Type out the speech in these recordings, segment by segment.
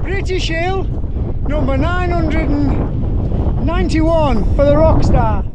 British Hill, number 991 for the Rockstar.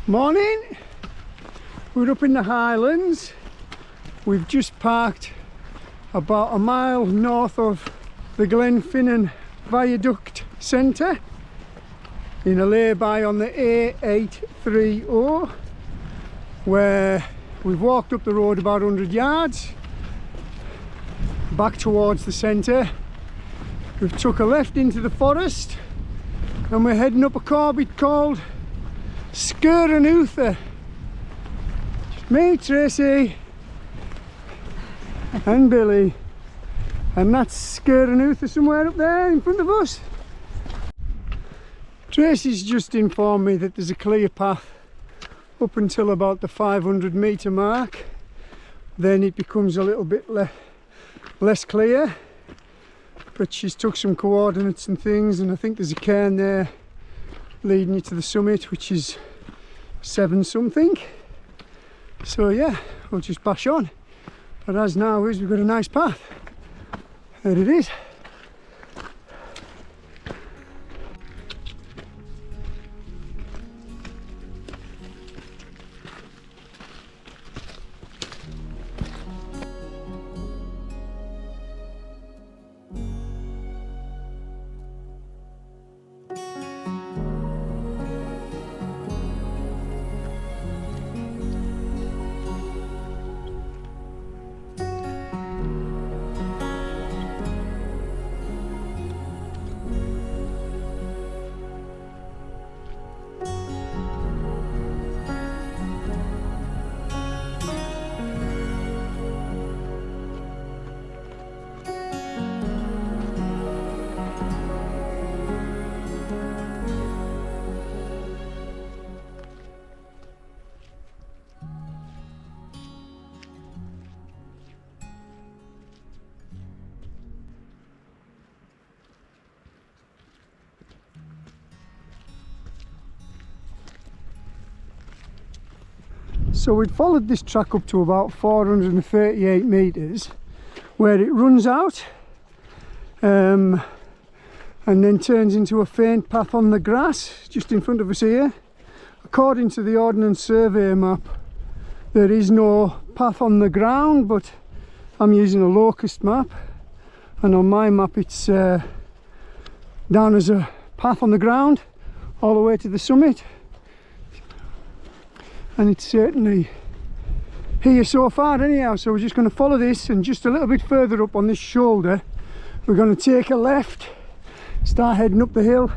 Morning, we're up in the Highlands. We've just parked about a mile north of the Glen Finnan viaduct centre in a lay-by on the A830, where we've walked up the road about 100 yards back towards the centre. We've took a left into the forest and we're heading up a corbett called Sgurr and Utha. Just me, Tracy and Billy, and that's Sgurr and Utha somewhere up there in front of us. Tracy's just informed me that there's a clear path up until about the 500 metre mark, then it becomes a little bit less clear, but she's took some coordinates and things, and I think there's a cairn there leading you to the summit, which is 7 something. So yeah, we'll just bash on. But as now is, we've got a nice path. There it is. So we'd followed this track up to about 438 metres, where it runs out and then turns into a faint path on the grass just in front of us here. According to the Ordnance Survey map, there is no path on the ground, but I'm using a locust map, and on my map it's down as a path on the ground all the way to the summit. And it's certainly here so far anyhow, so we're just going to follow this, and just a little bit further up on this shoulder we're going to take a left, start heading up the hill.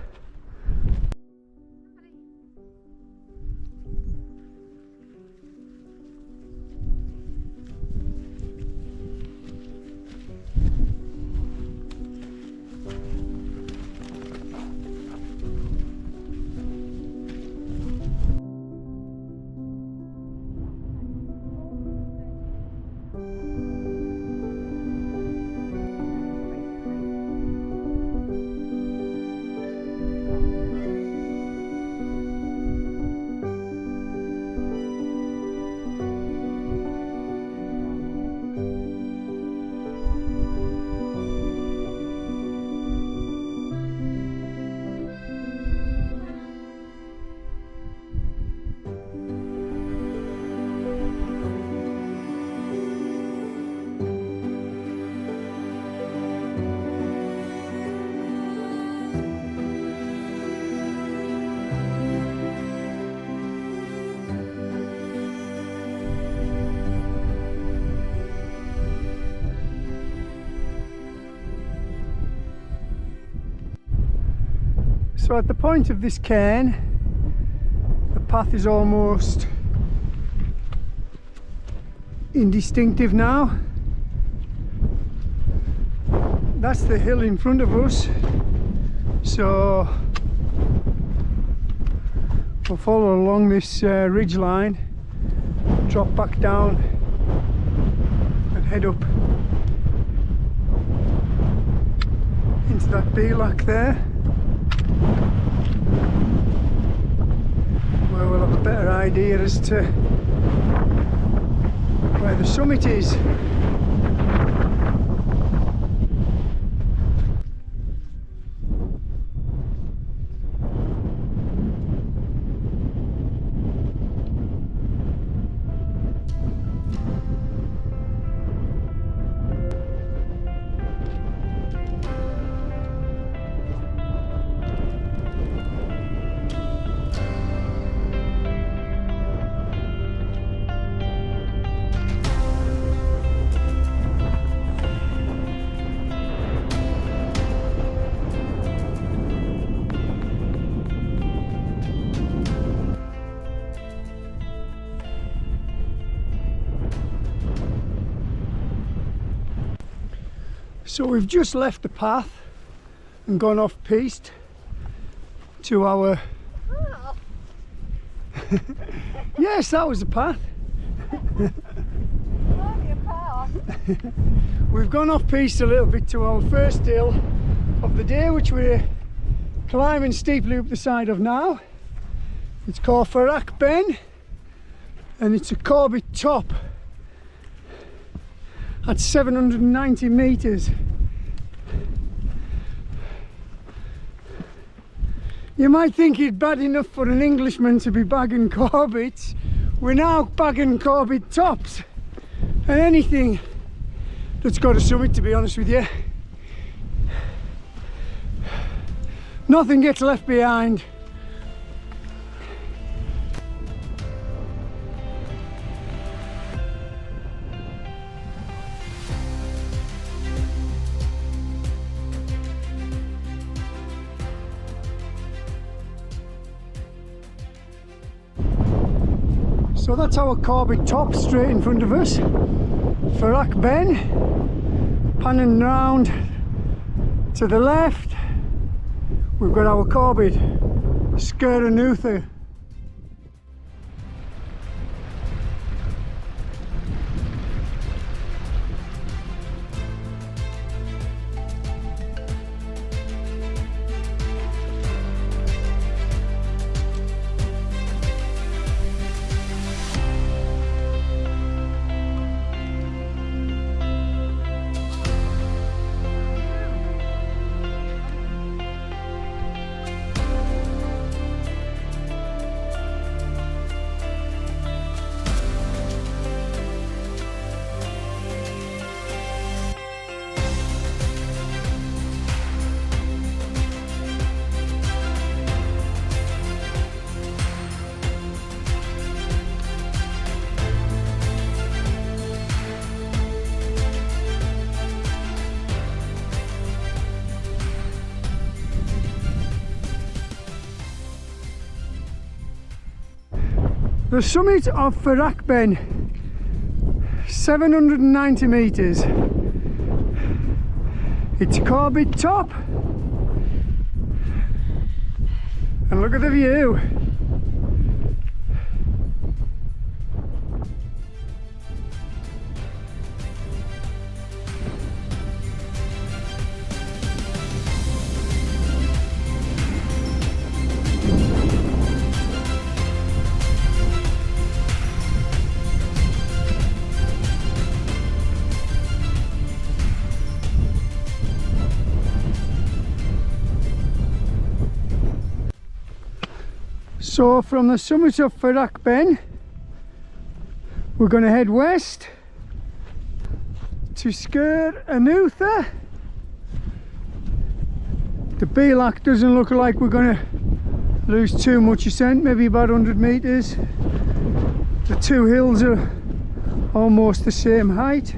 So at the point of this cairn, the path is almost indistinctive now. That's the hill in front of us, so we'll follow along this ridge line, drop back down and head up into that bivouac there, where we'll have a better idea as to where the summit is. So we've just left the path and gone off piste to our... Oh. Yes, that was the path. Only a path. We've gone off piste a little bit to our first hill of the day, which we're climbing steeply up the side of now. It's called Farak Ben and it's a Corbett top at 790 metres. You might think it's bad enough for an Englishman to be bagging Corbetts. We're now bagging Corbett tops and anything that's got a summit, to be honest with you. Nothing gets left behind. So that's our Corbett top straight in front of us. Farak Ben, panning round to the left, we've got our Corbett, Sgurr and Utha. The summit of Farak Ben, 790 metres. It's Corbett top, and look at the view. So from the summit of Farak Ben, we're going to head west to Sgurr and Utha. The bivouac doesn't look like we're going to lose too much ascent, maybe about 100 metres. The two hills are almost the same height.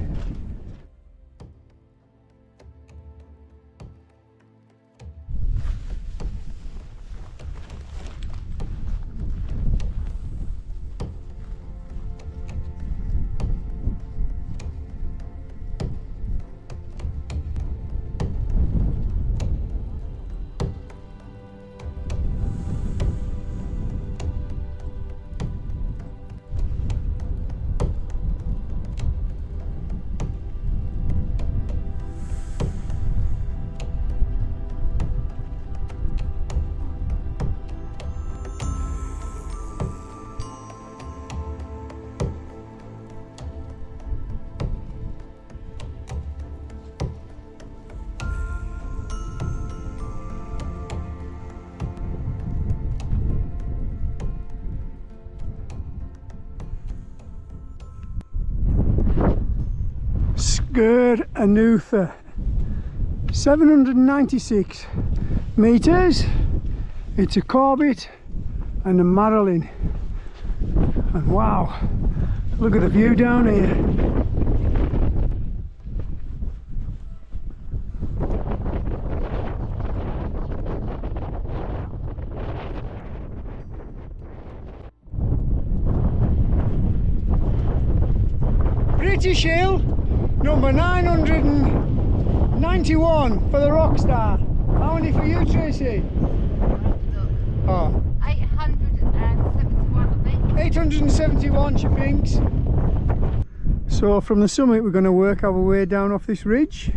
Sgurr and Utha. 796 metres. It's a Corbett and a Marilyn. And wow, look at the view down here. British Hill, number 991 for the Rockstar. How many for you, Tracy? Oh. 871, I think. 871, she thinks. So from the summit we're going to work our way down off this ridge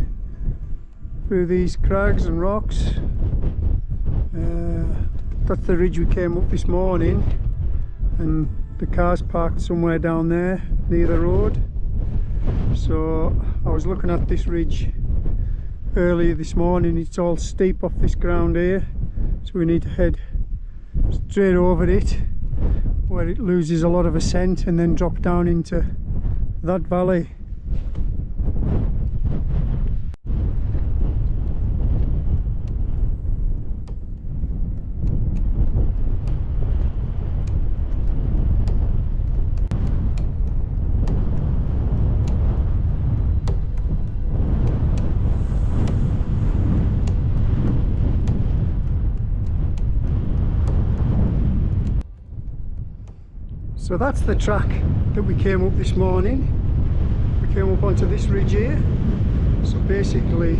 through these crags and rocks. That's the ridge we came up this morning, and the car's parked somewhere down there near the road. So I was looking at this ridge earlier this morning. It's all steep off this ground here, so we need to head straight over it where it loses a lot of ascent and then drop down into that valley. So that's the track that we came up this morning. We came up onto this ridge here. So basically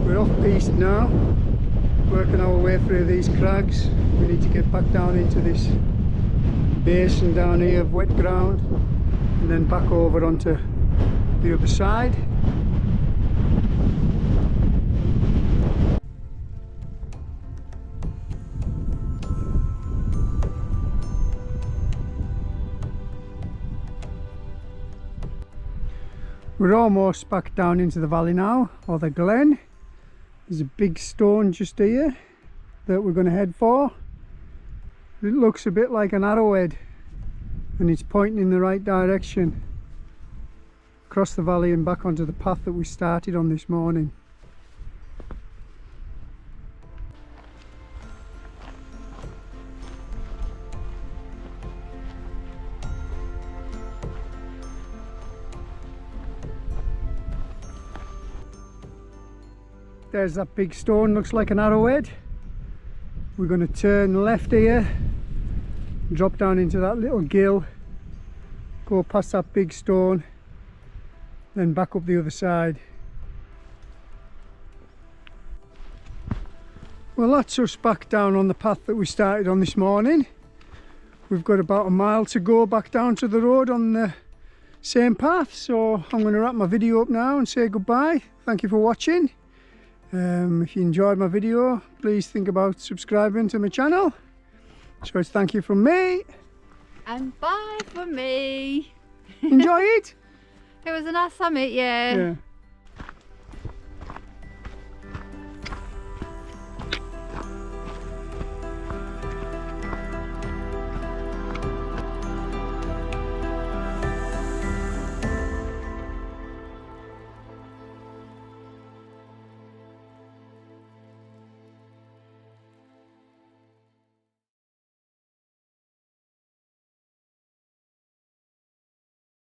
we're off piste now, working our way through these crags. We need to get back down into this basin down here of wet ground and then back over onto the other side. We're almost back down into the valley now, or the glen. There's a big stone just here that we're going to head for. It looks a bit like an arrowhead and it's pointing in the right direction across the valley and back onto the path that we started on this morning. There's that big stone, looks like an arrowhead. We're going to turn left here, drop down into that little gill, go past that big stone, then back up the other side. Well, that's us back down on the path that we started on this morning. We've got about a mile to go back down to the road on the same path, so I'm going to wrap my video up now and say goodbye. Thank you for watching. If you enjoyed my video, please think about subscribing to my channel. So it's thank you from me. And bye from me. Enjoy it? It was a nice summit, yeah.